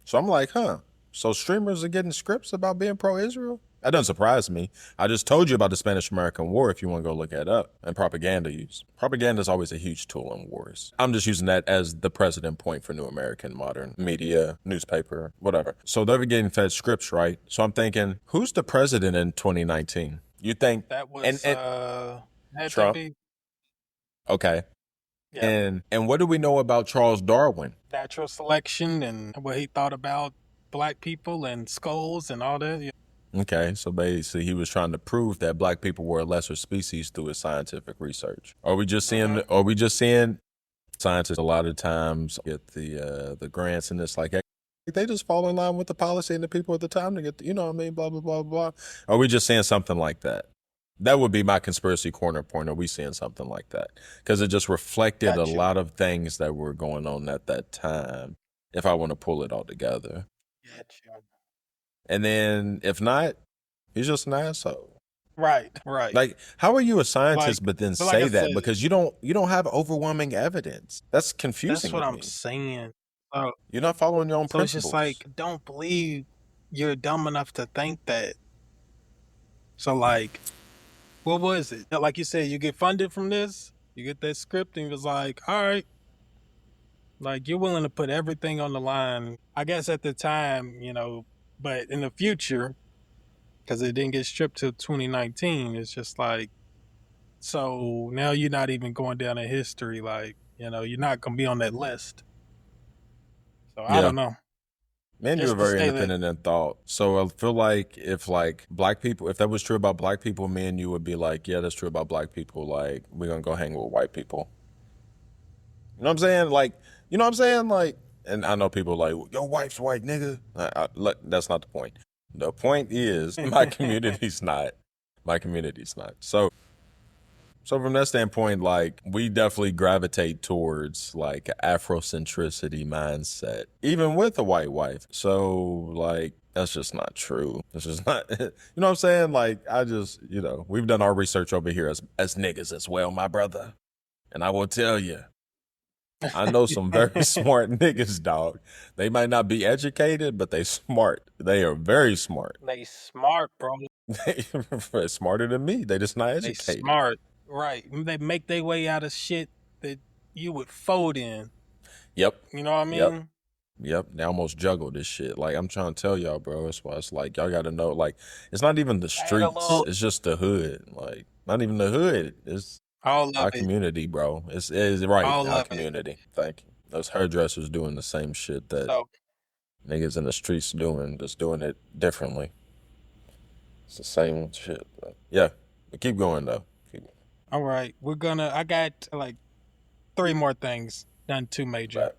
C: So I'm like, huh, so streamers are getting scripts about being pro-Israel? That doesn't surprise me. I just told you about the Spanish-American War if you want to go look that up. And propaganda use. Propaganda is always a huge tool in wars. I'm just using that as the precedent point for New American modern media, newspaper, whatever. So they're getting fed scripts, right? So I'm thinking, who's the president in 2019? You think
B: That was had
C: Trump?
B: to be,
C: Okay.
B: yeah,
C: And what do we know about Charles Darwin?
B: natural selection and what he thought about black people and skulls and all that. Yeah.
C: Okay, so basically he was trying to prove that black people were a lesser species through his scientific research. Are we just seeing scientists a lot of times get the grants and it's like they just fall in line with the policy and the people at the time to get the, you know what I mean, blah blah blah blah. Are we just seeing something like that? That would be my conspiracy corner point. Are we seeing something like that? Because it just reflected a
B: Gotcha.
C: lot of things that were going on at that time, if I want to pull it all together.
B: Gotcha.
C: And then if not, he's just an asshole.
B: Right.
C: Like, how are you a scientist
B: Like,
C: but then
B: but like
C: say
B: I
C: that?
B: said,
C: Because you don't have overwhelming evidence. That's confusing
B: that's what
C: to
B: I'm
C: me.
B: saying.
C: You're not following your own
B: So it's
C: principles.
B: just like, don't believe you're dumb enough to think that. So like, what was it? Like you said, you get funded from this, you get that script, and it was like, all right, like you're willing to put everything on the line. I guess at the time, but in the future, because it didn't get stripped till 2019, it's just like, so now you're not even going down in history. Like, you're not gonna be on that list. So I
C: Yeah.
B: don't know.
C: Man, you were
B: Just to
C: very
B: say that.
C: independent in thought. So I feel like if like black people, if that was true about black people, me and you would be like, yeah, that's true about black people. Like, we're gonna go hang with white people. You know what I'm saying? Like, you know what I'm saying? Like, and I know people like, your wife's white, nigga. Look, that's not the point. The point is, my community's not. My community's not. So from that standpoint, like we definitely gravitate towards like Afrocentricity mindset, even with a white wife. So like that's just not true. That's just not you know what I'm saying? Like I just, we've done our research over here as niggas as well, my brother. And I will tell you, I know some very smart niggas, dog. They might not be educated, but they smart. They are very smart.
B: They smart, bro.
C: They're smarter than me. They just not
B: They
C: educated.
B: smart. Right. They make their way out of shit that you would fold in.
C: Yep.
B: You know what I mean?
C: Yep. Yep, they almost juggle this shit. Like I'm trying to tell y'all, bro. That's why it's like y'all got to know. Like it's not even the streets. It's just the hood. Like not even the hood. It's
B: all of
C: our
B: it.
C: community, bro. It's right.
B: All
C: Our
B: of
C: community. Thank you. Those hairdressers doing the same shit that niggas in the streets doing, just doing it differently. It's the same shit. But yeah, but keep going though. Keep going.
B: All right, I got like 3 more things, none too major.
C: Right.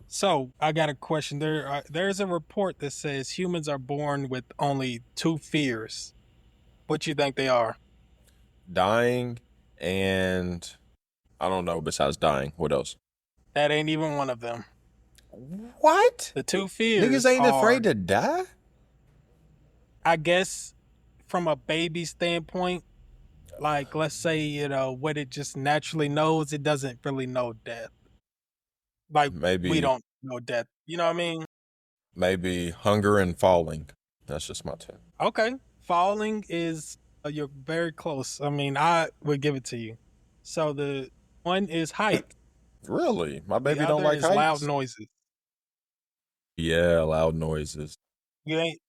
B: So I got a question. There's a report that says humans are born with only 2 fears. What you think they are?
C: Dying and I don't know. Besides dying, what else?
B: That ain't even one of them.
C: What?
B: The 2 fears.
C: Niggas ain't afraid to die?
B: I guess from a baby standpoint, like let's say, what it just naturally knows, it doesn't really know death. Like
C: Maybe
B: we don't no death. You know what I mean?
C: Maybe hunger and falling. That's just my two.
B: Okay. Falling is you're very close. I mean, I would give it to you. So the one is height.
C: Really? My
B: The
C: baby don't
B: other
C: like
B: is loud
C: heights?
B: noises.
C: Yeah, loud noises.
B: You ain't,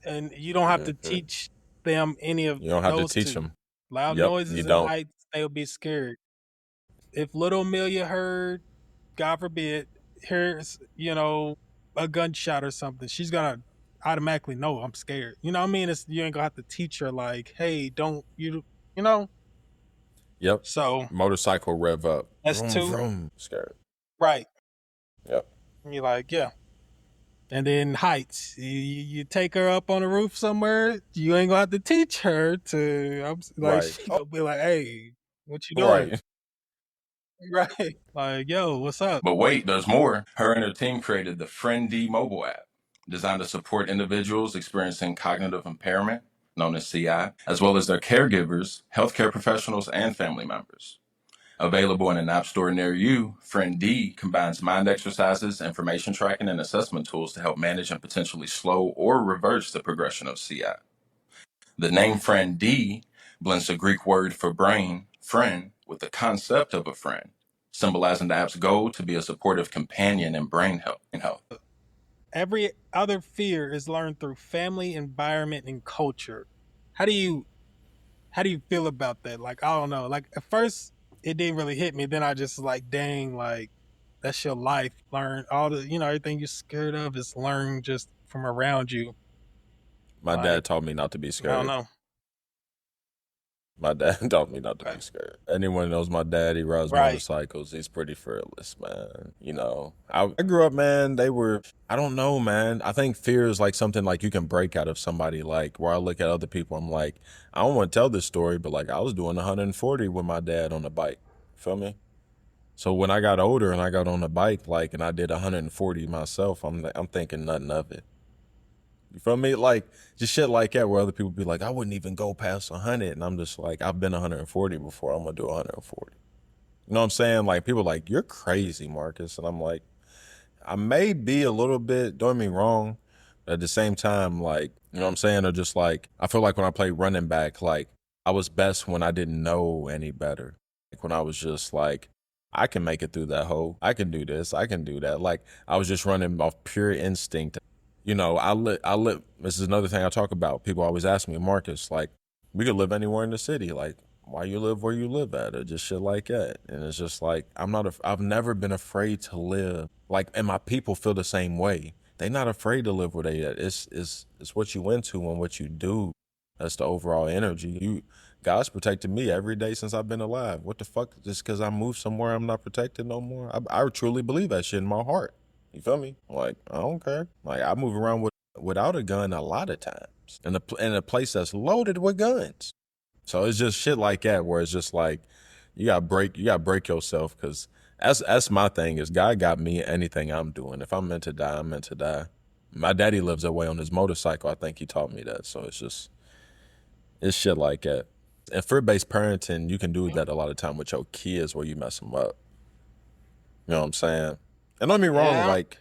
B: and you don't have to
C: Hmm.
B: teach them any of
C: You don't have to
B: those
C: teach
B: two.
C: them.
B: Loud
C: Yep, you
B: noises and
C: don't.
B: heights, they'll be scared. If little Amelia heard, God forbid, hears, a gunshot or something, she's gonna automatically know I'm scared. You know what I mean? You ain't gonna have to teach her like, hey, don't you know?
C: Yep.
B: So
C: Motorcycle rev up.
B: that's
C: Vroom,
B: two.
C: vroom. Scared.
B: Right.
C: Yep.
B: And you're like, yeah. And then heights. You take her up on a roof somewhere, you ain't gonna have to teach her to like
C: Right.
B: she gonna be like, hey, what you doing?
C: Right.
B: Right. Like, yo, what's up?
C: But wait, there's more. Her and her team created the Friend D mobile app, designed to support individuals experiencing cognitive impairment, known as CI, as well as their caregivers, healthcare professionals, and family members. Available in an app store near you, Friend D combines mind exercises, information tracking, and assessment tools to help manage and potentially slow or reverse the progression of CI. The name Friend D blends the Greek word for brain, friend, with the concept of a friend, symbolizing the app's goal to be a supportive companion in brain health.
B: Every other fear is learned through family, environment, and culture. How do you how do you feel about that? Like, I don't know. Like at first it didn't really hit me. Then I just like, dang, like that's your life. Learn all the everything you're scared of is learned just from around you.
C: My
B: Like,
C: dad taught me not to be
B: I don't
C: scared.
B: know.
C: My dad taught me not to be
B: Okay.
C: scared. Anyone knows my dad, he rides
B: Right.
C: motorcycles. He's pretty fearless, man. I grew up, man, I don't know, man. I think fear is like something like you can break out of somebody. Like where I look at other people, I'm like, I don't want to tell this story, but like I was doing 140 with my dad on the bike. Feel me? So when I got older and I got on the bike, like, and I did 140 myself, I'm thinking nothing of it. You feel me? Like just shit like that, where other people be like, I wouldn't even go past 100, and I'm just like, I've been 140 before. I'm gonna do 140. You know what I'm saying? Like people are like, you're crazy, Marcus, and I'm like, I may be a little bit. Don't get me wrong, but at the same time, like, you know what I'm saying? Or just like, I feel like when I played running back, like I was best when I didn't know any better. Like when I was just like, I can make it through that hole. I can do this. I can do that. Like I was just running off pure instinct. This is another thing I talk about. People always ask me, Marcus, like, we could live anywhere in the city. Like, why you live where you live at, or just shit like that. And it's just like, I've never been afraid to live. Like, and my people feel the same way. They not afraid to live where they at. It's what you into and what you do. That's the overall energy. God's protected me every day since I've been alive. What the fuck? Just because I moved somewhere, I'm not protected no more? I truly believe that shit in my heart. You feel me? Like, I don't care. Like, I move around without a gun a lot of times in a place that's loaded with guns. So it's just shit like that where it's just like you gotta break yourself, because that's my thing is God got me anything I'm doing. If I'm meant to die, I'm meant to die. My daddy lives away on his motorcycle. I think he taught me that. So it's shit like that. And fear-based parenting, you can do that a lot of time with your kids where you mess them up. You know what I'm saying? And don't get me wrong,
B: Yeah.
C: like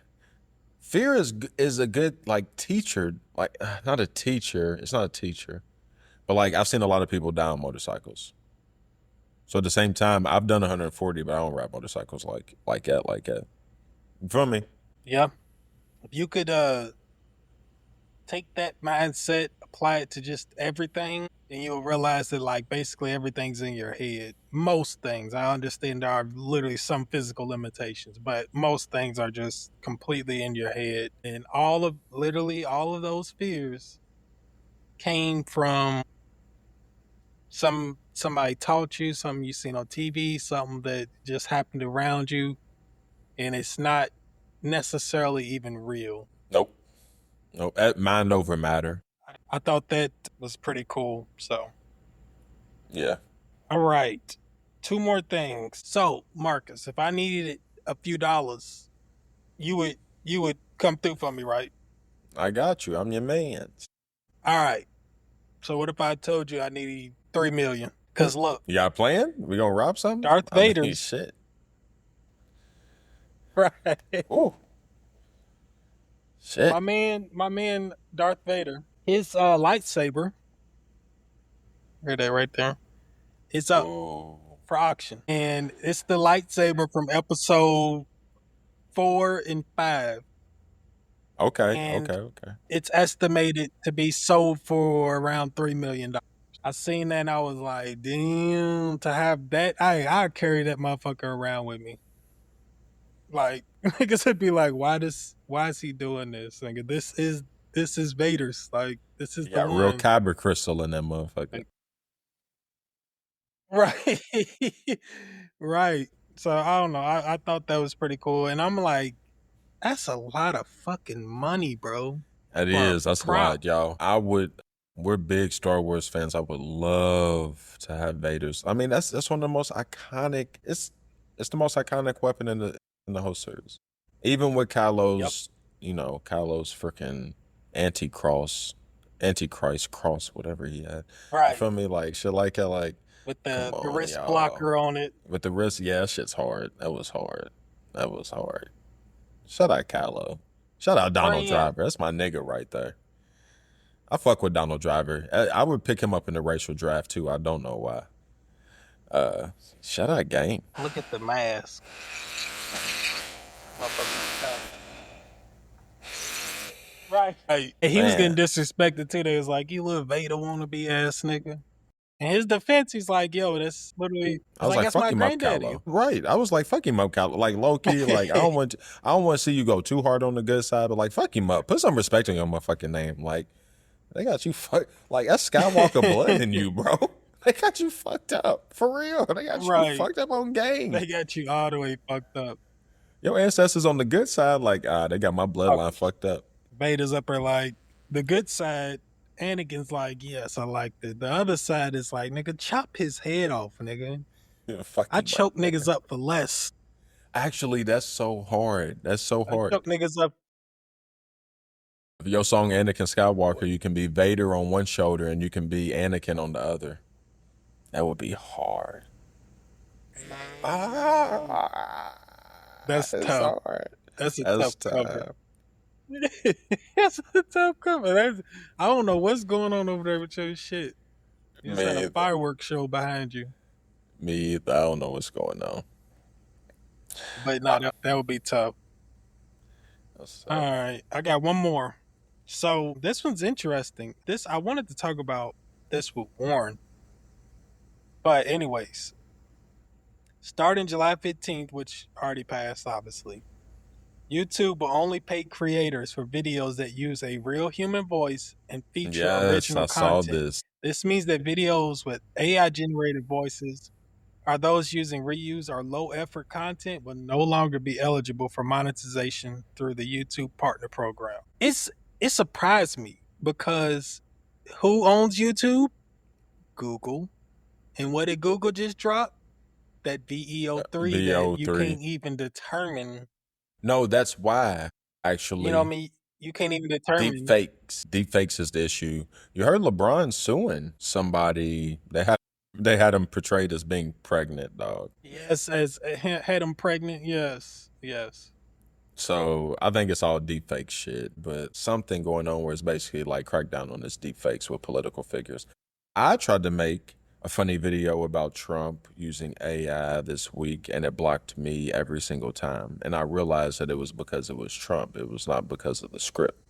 C: fear is a good like teacher, like not a teacher. It's not a teacher, but like I've seen a lot of people die on motorcycles. So at the same time, I've done 140, but I don't ride motorcycles like that. You feel me?
B: Yeah. If you could take that mindset, apply it to just everything, then you'll realize that like basically everything's in your head. Most things. I understand there are literally some physical limitations, but most things are just completely in your head. And literally all of those fears came from somebody taught you, something you seen on TV, something that just happened around you, and it's not necessarily even real.
C: Nope. Nope. Mind over matter.
B: I thought that was pretty cool. So,
C: Yeah.
B: all right, two more things. So, Marcus, if I needed a few dollars, you would come through for me, right?
C: I got you. I'm your man.
B: All right. So, what if I told you I needed 3 million? Cause look,
C: You got a plan? We gonna rob something?
B: Darth
C: I mean,
B: Vader's
C: shit.
B: right.
C: Ooh. Shit.
B: My man Darth Vader, his lightsaber, hear that right there, it's up
C: Oh.
B: for auction. And it's the lightsaber from episode 4 and 5.
C: Okay. Okay.
B: And
C: Okay.
B: it's estimated to be sold for around $3 million. I seen that and I was like, damn, to have that, I carry that motherfucker around with me. Like niggas would be like, why is he doing this? Nigga, this is Vader's. Like, this is
C: You
B: the
C: got real
B: one.
C: kyber crystal in that motherfucker.
B: Like, right. Right. So I don't know. I thought that was pretty cool. And I'm like, that's a lot of fucking money, bro.
C: It
B: For a
C: is. That's a
B: prop.
C: lot, y'all. We're big Star Wars fans. I would love to have Vader's. I mean, that's one of the most iconic. It's the most iconic weapon in the whole series. Even with
B: Yep.
C: Kylo's, Kylo's freaking antichrist cross, whatever he had. You
B: Right.
C: feel me? Like shit like that. Like,
B: With
C: come
B: the
C: on,
B: wrist
C: y'all.
B: blocker on it.
C: With the wrist, yeah, that shit's hard. That was hard. That was hard. Shout out Kylo. Shout out Donald
B: Friend.
C: Driver. That's my nigga right there. I fuck with Donald Driver. I would pick him up in the racial draft too. I don't know why. Shout out Game.
B: Look at the mask. Motherfucker. Right. Hey, and he was getting
C: Man,
B: disrespected too. They was like, you little Vader wannabe ass nigga. And his defense, he's like, yo, that's literally,
C: I
B: it's
C: was
B: like,
C: like,
B: that's
C: fuck
B: my
C: him up,
B: granddaddy.
C: Kylo. Right. I was like, fuck him up, Kylo. Like low key, like I don't want to see you go too hard on the good side, but like fuck him up. Put some respect on your motherfucking name. Like they got you like that's Skywalker blood in you, bro. They got you fucked up. For real. They got you
B: Right.
C: fucked up on game.
B: They got you all the way fucked up.
C: Your ancestors on the good side, like, they got my bloodline fucked up.
B: Vader's up there like, the good side, Anakin's like, yes, I like it. The other side is like, nigga, chop his head off, nigga.
C: Yeah, fuck
B: I
C: him up.
B: choke niggas up for less.
C: Actually, that's so hard. That's so
B: I
C: hard.
B: choke niggas up.
C: For your song Anakin Skywalker, you can be Vader on one shoulder and you can be Anakin on the other. That would be hard.
B: That's
C: It's
B: tough.
C: hard.
B: That's a
C: That's
B: tough cover.
C: tough.
B: That's a tough cover. I don't know what's going on over there with your shit. You just
C: Me
B: had a
C: either.
B: fireworks show behind you.
C: Me either. I don't know what's going on.
B: But no, that would be tough.
C: That's
B: All
C: tough.
B: right. I got one more. So this one's interesting. I wanted to talk about this with Warren. But anyways, starting July 15th, which already passed, obviously, YouTube will only pay creators for videos that use a real human voice and feature
C: Yes,
B: original
C: I saw
B: content.
C: this.
B: This means that videos with AI generated voices or those using reuse or low effort content will no longer be eligible for monetization through the YouTube partner program. It surprised me because who owns YouTube? Google. And what did Google just drop? That VEO3 that you
C: VO3.
B: can't even determine.
C: No, that's why,
B: You know
C: actually.
B: what I mean? You can't even determine.
C: Deep fakes is the issue. You heard LeBron suing somebody. They had him portrayed as being pregnant, dog.
B: Yes, as had him pregnant. Yes, yes.
C: So I think it's all deep fake shit, but something going on where it's basically like crack down on this deep fakes with political figures. I tried to make a funny video about Trump using AI this week and it blocked me every single time. And I realized that it was because it was Trump. It was not because of the script.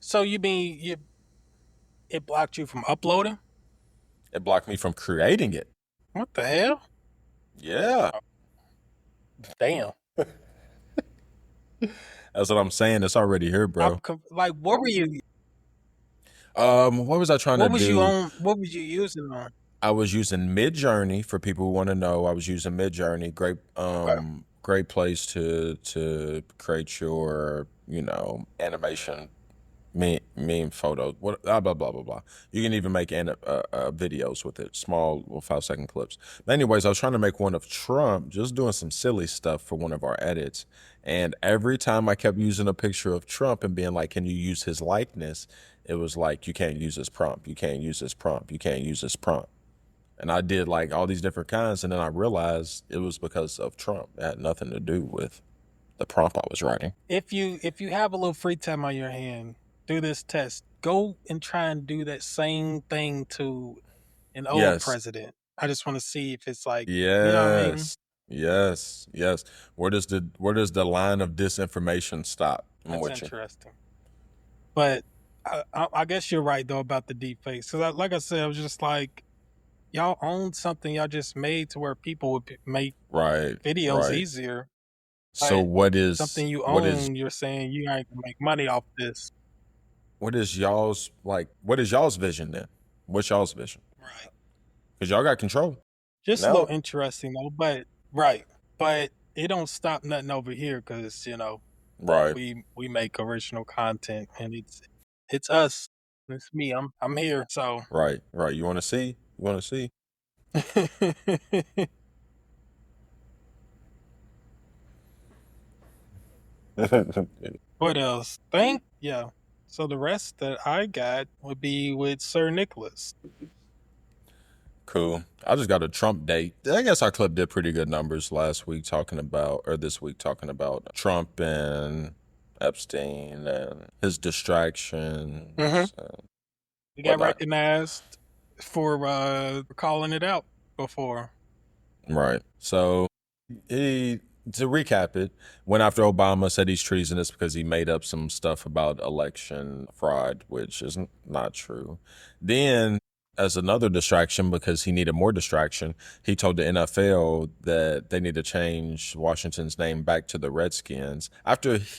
B: So you mean it blocked you from uploading?
C: It blocked me from creating it.
B: What the hell?
C: Yeah.
B: Damn.
C: That's what I'm saying. It's already here, bro.
B: Like, what were you?
C: What was I trying to
B: What was
C: do?
B: you on? What was you using on?
C: I was using Mid-Journey for people who want to know. I was using Mid-Journey. Great place to create your, animation meme photo. What blah blah blah blah blah. You can even make videos with it, small 5-second clips. But anyways, I was trying to make one of Trump, just doing some silly stuff for one of our edits. And every time I kept using a picture of Trump and being like, "Can you use his likeness?" It was like, "You can't use this prompt. You can't use this prompt. You can't use this prompt." And I did like all these different kinds, and then I realized it was because of Trump. It had nothing to do with the prompt I was writing.
B: If you have a little free time on your hand, do this test. Go and try and do that same thing to an old
C: Yes.
B: president. I just want to see if it's like, you know what I mean?
C: Yes. Yes. Yes. Where does the line of disinformation stop? I'm
B: That's
C: with you.
B: interesting. But I guess you're right though about the deep fakes. Because like I said, I was just like, y'all own something y'all just made to where people would make
C: Right.
B: videos
C: Right.
B: easier.
C: So
B: But
C: what is
B: something you
C: what is
B: own, you're saying you ain't gonna make money off this.
C: what is y'all's like? What is y'all's vision then? What's y'all's vision?
B: Right.
C: Because y'all got control
B: Just a little
C: now.
B: interesting though. But right. But it don't stop nothing over here because
C: Right.
B: we make original content and it's us. It's me. I'm here. So
C: Right. Right. You want to see? You want to see?
B: what else? Yeah. So the rest that I got would be with Sir Nicholas.
C: Cool. I just got a Trump date. I guess our clip did pretty good numbers last week talking about, or this week talking about Trump and Epstein and his
B: Mm-hmm.
C: distractions and
B: We got
C: whatnot.
B: recognized for calling it out before.
C: Right. So he, to recap it, went after Obama, said he's treasonous because he made up some stuff about election fraud, which is not true. Then, as another distraction, because he needed more distraction, he told the NFL that they need to change Washington's name back to the Redskins.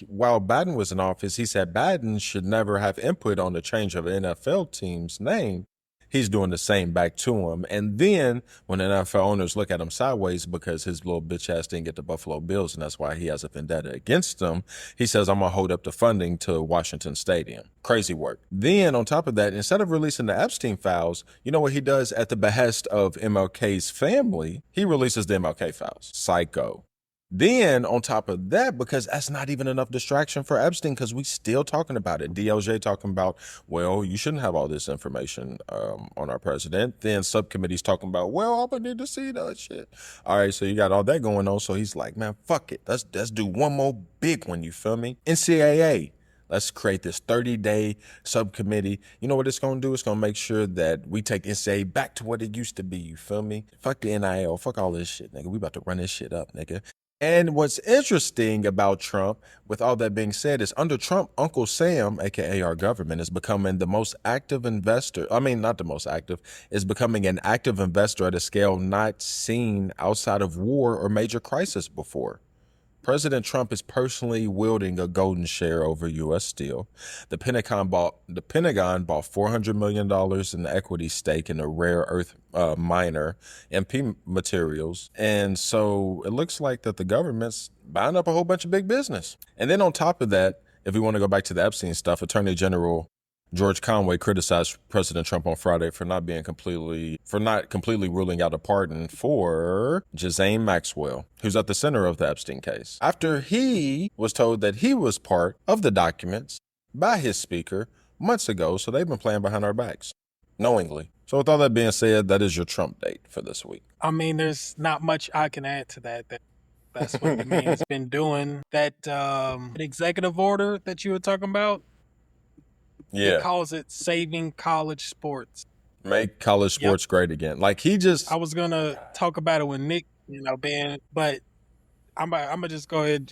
C: While Biden was in office, he said Biden should never have input on the change of an NFL team's name. He's doing the same back to him. And then when NFL owners look at him sideways because his little bitch ass didn't get the Buffalo Bills and that's why he has a vendetta against them, he says, I'm going to hold up the funding to Washington Stadium. Crazy work. Then on top of that, instead of releasing the Epstein files, you know what he does at the behest of MLK's family? He releases the MLK files. Psycho. Then on top of that, because that's not even enough distraction for Epstein, because we still talking about it. DLJ talking about, well, you shouldn't have all this information on our president. Then subcommittees talking about, well, I'm gonna need to see that shit. All right, so you got all that going on. So he's like, man, fuck it. Let's do one more big one. You feel me? NCAA. Let's create this 30-day subcommittee. You know what it's going to do? It's going to make sure that we take NCAA back to what it used to be. You feel me? Fuck the NIL. Fuck all this shit, nigga. We about to run this shit up, nigga. And what's interesting about Trump, with all that being said, is under Trump, Uncle Sam, aka our government, is becoming the most active investor. I mean, not the most active, is becoming an active investor at a scale not seen outside of war or major crisis before. President Trump is personally wielding a golden share over U.S. Steel. The Pentagon bought $400 million in equity stake in a rare earth miner, MP Materials, and so it looks like that the government's buying up a whole bunch of big business. And then on top of that, if we want to go back to the Epstein stuff, Attorney General George Conway criticized President Trump on Friday for not completely ruling out a pardon for Ghislaine Maxwell, who's at the center of the Epstein case, after he was told that he was part of the documents by his speaker months ago. So they've been playing behind our backs knowingly. So with all that being said, that is your Trump date for this week.
B: I mean, there's not much I can add to that. That's what the man has been doing. That executive order that you were talking about, he
C: Yeah.
B: calls it saving college sports.
C: Make college
B: Yep.
C: sports great again. Like he just,
B: I was gonna talk about it with Nick, Ben, but I'm gonna just go ahead,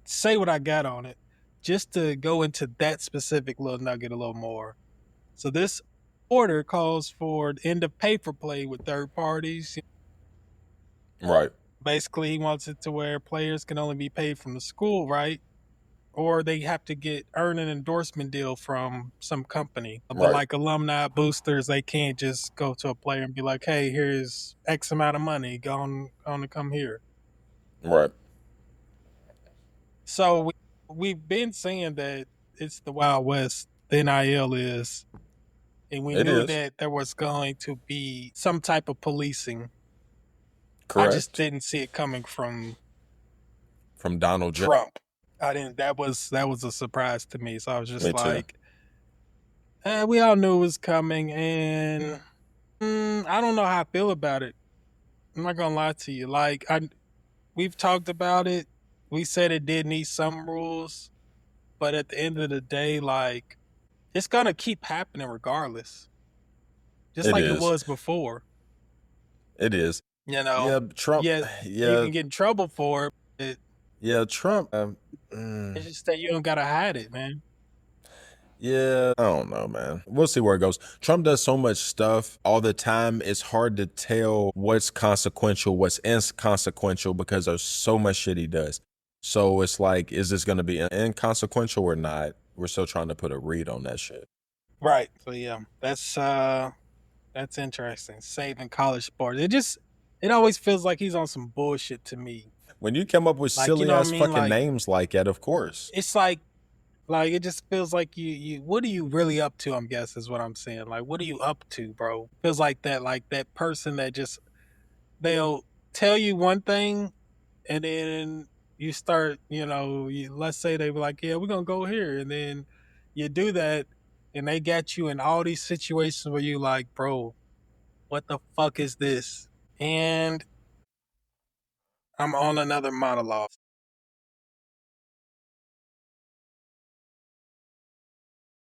B: say what I got on it, just to go into that specific little nugget a little more. So this order calls for the end of pay for play with third parties.
C: right,
B: Basically, he wants it to where players can only be paid from the school, right? Or they have to earn an endorsement deal from some company. But
C: right,
B: like alumni boosters, they can't just go to a player and be like, "Hey, here's X amount of money. Go on to come here."
C: right.
B: So we've been saying that it's the Wild West. The NIL is, and we
C: It
B: knew
C: is
B: that there was going to be some type of policing. I just
C: correct
B: didn't see it coming from
C: from Donald J.
B: Trump. I didn't. That was a surprise to me. So I was
C: Me
B: just
C: too.
B: like, we all knew it was coming, and I don't know how I feel about it. I'm not gonna lie to you. Like we've talked about it. we said it did need some rules, but at the end of the day, like it's gonna keep happening regardless, just
C: It
B: like it
C: is.
B: was before.
C: It is.
B: You know,
C: Yeah, Trump.
B: yeah, you
C: Yeah,
B: can get in trouble for it.
C: yeah, Trump.
B: It's just that you don't gotta hide it, man.
C: Yeah, I don't know, man. We'll see where it goes. Trump does so much stuff all the time. It's hard to tell what's consequential, what's inconsequential because there's so much shit he does. So it's like, is this going to be inconsequential or not? We're still trying to put a read on that shit.
B: Right. So yeah, that's interesting. Saving college sports. It always feels like he's on some bullshit to me.
C: When you come up with
B: Like, you
C: silly
B: know what I
C: ass
B: mean?
C: fucking
B: Like
C: names like that, of course.
B: it's like it just feels like you what are you really up to, I'm guessing is what I'm saying. Like what are you up to, bro? Feels like that person that just they'll tell you one thing and then you start, let's say they were like, yeah, we're gonna go here, and then you do that and they got you in all these situations where you like, bro, what the fuck is this? And I'm on another monologue.